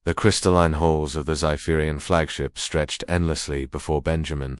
The crystalline halls of the Zypherian flagship stretched endlessly before Benjamin,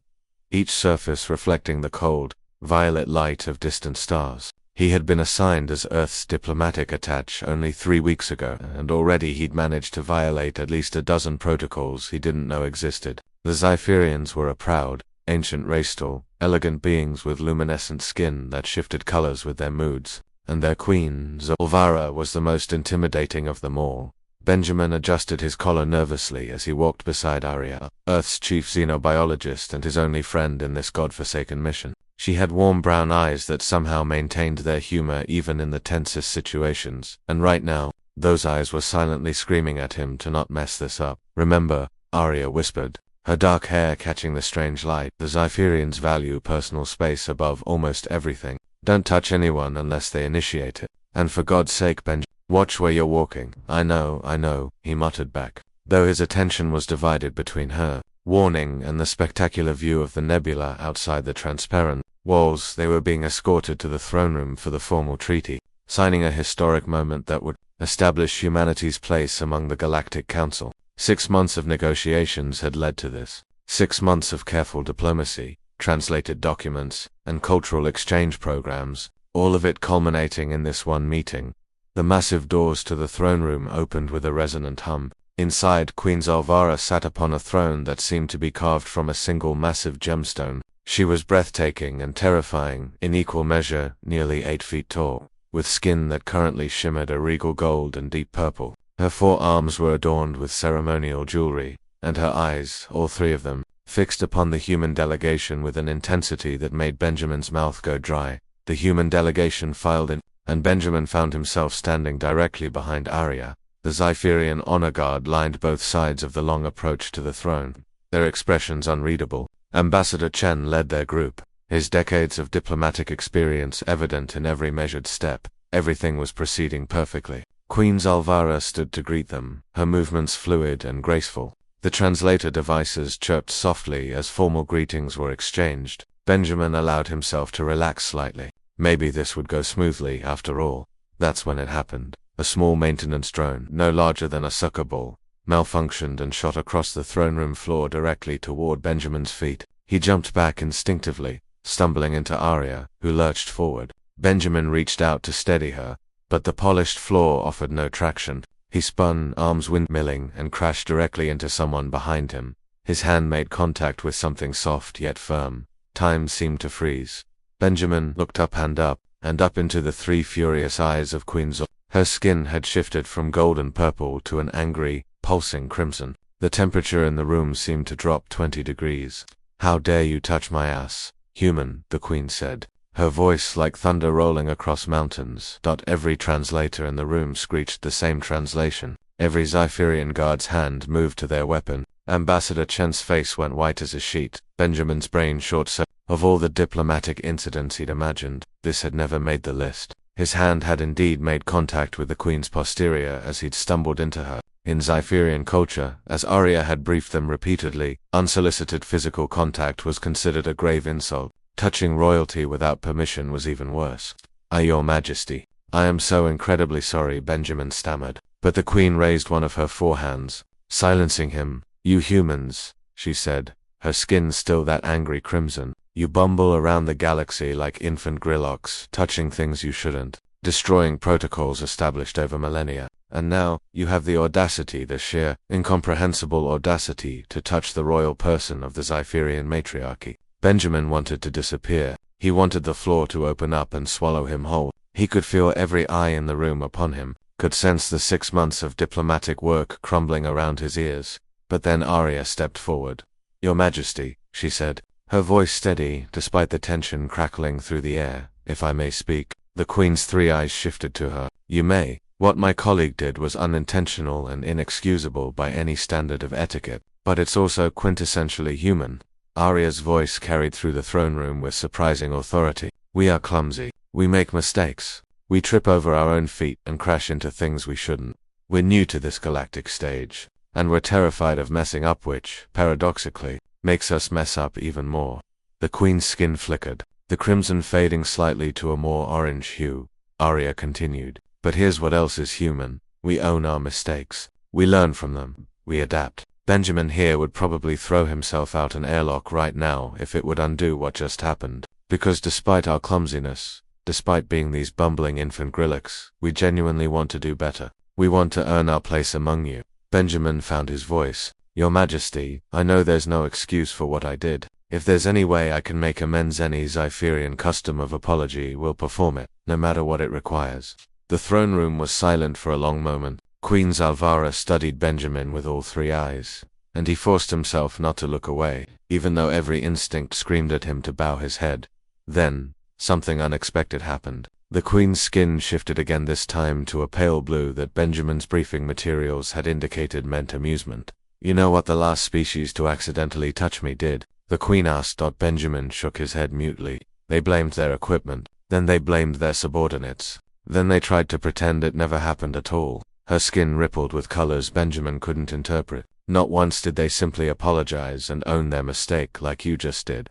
each surface reflecting the cold, violet light of distant stars. He had been assigned as Earth's diplomatic attaché only 3 weeks ago, and already he'd managed to violate at least a dozen protocols he didn't know existed. The Zypherians were a proud, ancient race, elegant beings with luminescent skin that shifted colors with their moods, and their queen, Zolvara, was the most intimidating of them all. Benjamin adjusted his collar nervously as he walked beside Arya, Earth's chief xenobiologist and his only friend in this godforsaken mission. She had warm brown eyes that somehow maintained their humor even in the tensest situations, and right now, those eyes were silently screaming at him to not mess this up. "Remember," Arya whispered, her dark hair catching the strange light, "the Zypherians value personal space above almost everything. Don't touch anyone unless they initiate it. And for God's sake, Benjamin, watch where you're walking." I know," he muttered back, though his attention was divided between her warning and the spectacular view of the nebula outside the transparent walls. They were being escorted to the throne room for the formal treaty, signing a historic moment that would establish humanity's place among the Galactic Council. 6 months of negotiations had led to this. 6 months of careful diplomacy, translated documents, and cultural exchange programs, all of it culminating in this one meeting. The massive doors to the throne room opened with a resonant hum. Inside, Queen Zolvara sat upon a throne that seemed to be carved from a single massive gemstone. She was breathtaking and terrifying, in equal measure, nearly 8 feet tall, with skin that currently shimmered a regal gold and deep purple. Her 4 arms were adorned with ceremonial jewelry, and her eyes, all 3 of them, fixed upon the human delegation with an intensity that made Benjamin's mouth go dry. The human delegation filed in, and Benjamin found himself standing directly behind Arya. The Zypherian honor guard lined both sides of the long approach to the throne, their expressions unreadable. Ambassador Chen led their group, his decades of diplomatic experience evident in every measured step. Everything was proceeding perfectly. Queen Zolvara stood to greet them, her movements fluid and graceful. The translator devices chirped softly as formal greetings were exchanged. Benjamin allowed himself to relax slightly. Maybe this would go smoothly after all. That's when it happened. A small maintenance drone, no larger than a soccer ball, malfunctioned and shot across the throne room floor directly toward Benjamin's feet. He jumped back instinctively, stumbling into Arya, who lurched forward. Benjamin reached out to steady her, but the polished floor offered no traction. He spun, arms windmilling, and crashed directly into someone behind him. His hand made contact with something soft yet firm. Time seemed to freeze. Benjamin looked up and up into the 3 furious eyes of Queen Zolvara. Her skin had shifted from golden purple to an angry, pulsing crimson. The temperature in the room seemed to drop 20 degrees. "How dare you touch my ass, human," the queen said, her voice like thunder rolling across mountains. Every translator in the room screeched the same translation. Every Zypherian guard's hand moved to their weapon. Ambassador Chen's face went white as a sheet. Benjamin's brain short-circuited. Of all the diplomatic incidents he'd imagined, this had never made the list. His hand had indeed made contact with the queen's posterior as he'd stumbled into her. In Zypherian culture, as Arya had briefed them repeatedly, unsolicited physical contact was considered a grave insult. Touching royalty without permission was even worse. "Your Majesty, I am so incredibly sorry," Benjamin stammered. But the queen raised one of her 4 hands, silencing him. "You humans," she said, her skin still that angry crimson. "You bumble around the galaxy like infant Grillocks, touching things you shouldn't, destroying protocols established over millennia. And now, you have the audacity, the sheer, incomprehensible audacity, to touch the royal person of the Zypherian matriarchy." Benjamin wanted to disappear. He wanted the floor to open up and swallow him whole. He could feel every eye in the room upon him, could sense the 6 months of diplomatic work crumbling around his ears. But then Arya stepped forward. "Your Majesty," she said, her voice steady despite the tension crackling through the air, "if I may speak." The queen's 3 eyes shifted to her. "You may. What my colleague did was unintentional and inexcusable by any standard of etiquette, but it's also quintessentially human." Arya's voice carried through the throne room with surprising authority. "We are clumsy. We make mistakes. We trip over our own feet and crash into things we shouldn't. We're new to this galactic stage, and we're terrified of messing up, which, paradoxically, makes us mess up even more." The queen's skin flickered, the crimson fading slightly to a more orange hue. Arya continued, "But here's what else is human. We own our mistakes. We learn from them. We adapt. Benjamin here would probably throw himself out an airlock right now if it would undo what just happened. Because despite our clumsiness, despite being these bumbling infant Grillocks, we genuinely want to do better. We want to earn our place among you. Benjamin found his voice. Your Majesty, I know there's no excuse for what I did. If there's any way I can make amends, any Zypherian custom of apology, we'll perform it, no matter what it requires. The throne room was silent for a long moment. Queen Zalvara studied Benjamin with all three eyes, and he forced himself not to look away, even though every instinct screamed at him to bow his head. Then, something unexpected happened. The Queen's skin shifted again, this time to a pale blue that Benjamin's briefing materials had indicated meant amusement. You know what the last species to accidentally touch me did? The Queen asked. Benjamin shook his head mutely. They blamed their equipment. Then they blamed their subordinates. Then they tried to pretend it never happened at all. Her skin rippled with colors Benjamin couldn't interpret. Not once did they simply apologize and own their mistake like you just did.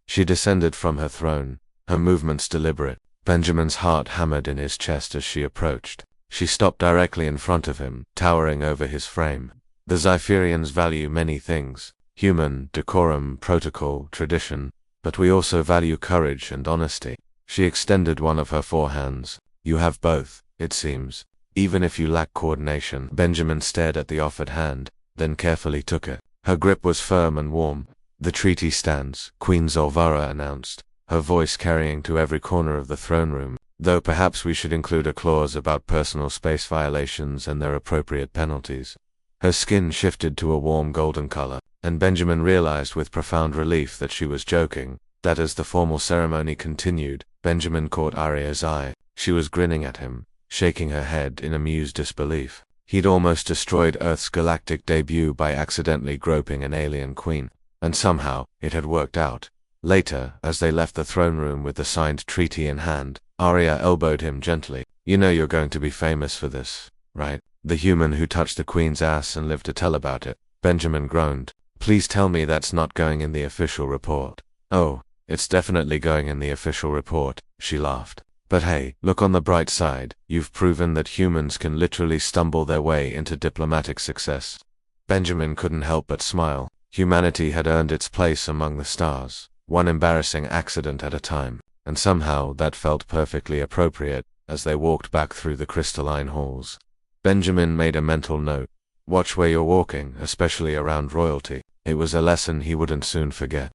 She descended from her throne, her movements deliberate. Benjamin's heart hammered in his chest as she approached. She stopped directly in front of him, towering over his frame. The Zypherians value many things: human, decorum, protocol, tradition, but we also value courage and honesty. She extended one of her four hands. You have both, it seems. Even if you lack coordination. Benjamin stared at the offered hand, then carefully took it. Her grip was firm and warm. The treaty stands, Queen Zalvara announced, her voice carrying to every corner of the throne room, though perhaps we should include a clause about personal space violations and their appropriate penalties. Her skin shifted to a warm golden color, and Benjamin realized with profound relief that she was joking, that as the formal ceremony continued, Benjamin caught Arya's eye. She was grinning at him, shaking her head in amused disbelief. He'd almost destroyed Earth's galactic debut by accidentally groping an alien queen, and somehow, it had worked out. Later, as they left the throne room with the signed treaty in hand, Arya elbowed him gently. You know you're going to be famous for this, right? The human who touched the queen's ass and lived to tell about it. Benjamin groaned. Please tell me that's not going in the official report. Oh, it's definitely going in the official report, she laughed. But hey, look on the bright side. You've proven that humans can literally stumble their way into diplomatic success. Benjamin couldn't help but smile. Humanity had earned its place among the stars, one embarrassing accident at a time, and somehow that felt perfectly appropriate as they walked back through the crystalline halls. Benjamin made a mental note. Watch where you're walking, especially around royalty. It was a lesson he wouldn't soon forget.